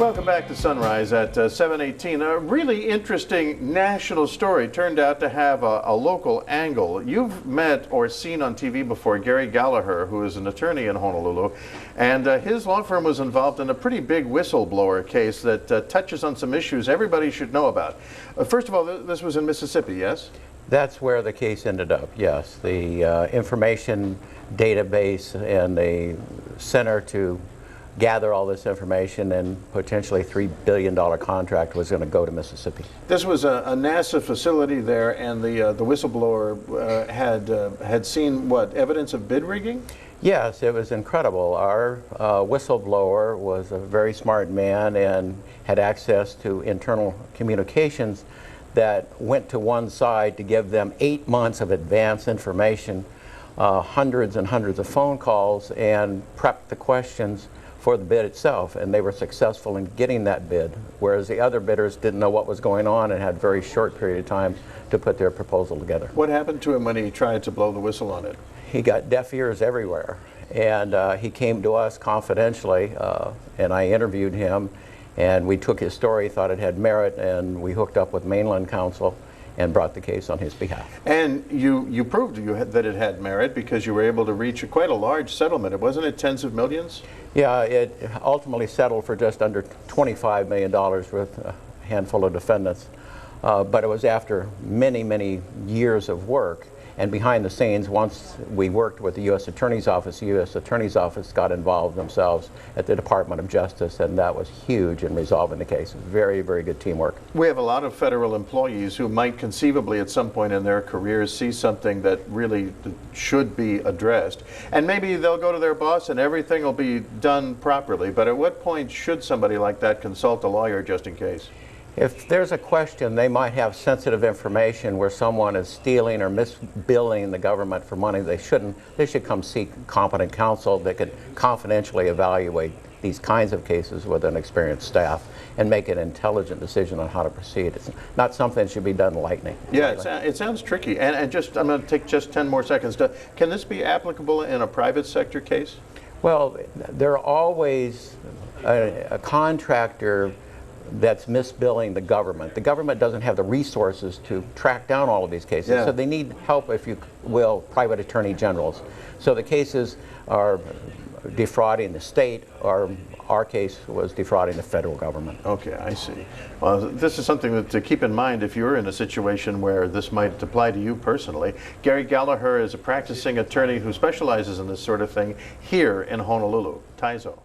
Welcome back to Sunrise at 7:18. A really interesting national story turned out to have a local angle. You've met or seen on TV before Gary Galiher, who is an attorney in Honolulu, and his law firm was involved in a pretty big whistleblower case that touches on some issues everybody should know about. First of all, this was in Mississippi, yes? That's where the case ended up, yes. The information database and the center to gather all this information and potentially $3 billion contract was going to go to Mississippi. This was a NASA facility there, and the whistleblower had seen what, evidence of bid rigging? Yes, it was incredible. Our whistleblower was a very smart man and had access to internal communications that went to one side to give them 8 months of advance information, hundreds and hundreds of phone calls, and prepped the questions for the bid itself, and they were successful in getting that bid, whereas the other bidders didn't know what was going on and had a very short period of time to put their proposal together. What happened to him when he tried to blow the whistle on it? He got deaf ears everywhere, and he came to us confidentially, and I interviewed him, and we took his story, thought it had merit, and we hooked up with mainland counsel and brought the case on his behalf. And you proved that it had merit because you were able to reach quite a large settlement. Wasn't it tens of millions? Yeah, it ultimately settled for just under $25 million with a handful of defendants. But it was after many, many years of work. And behind the scenes, once we worked with the U.S. Attorney's Office, the U.S. Attorney's Office got involved themselves at the Department of Justice, and that was huge in resolving the case. Very, very good teamwork. We have a lot of federal employees who might conceivably at some point in their careers see something that really should be addressed. And maybe they'll go to their boss and everything will be done properly. But at what point should somebody like that consult a lawyer just in case? If there's a question, they might have sensitive information where someone is stealing or misbilling the government for money they shouldn't. They should come seek competent counsel that could confidentially evaluate these kinds of cases with an experienced staff and make an intelligent decision on how to proceed. It's not something that should be done lightly. Yeah, it sounds tricky. And just, I'm going to take just 10 more seconds. Can this be applicable in a private sector case? Well, there are always a contractor that's misbilling the government. The government doesn't have the resources to track down all of these cases, yeah. So they need help, if you will, private attorney generals. So the cases are defrauding the state, or our case was defrauding the federal government. Okay, I see. Well, this is something to keep in mind if you're in a situation where this might apply to you personally. Gary Galiher is a practicing attorney who specializes in this sort of thing here in Honolulu. Taizo.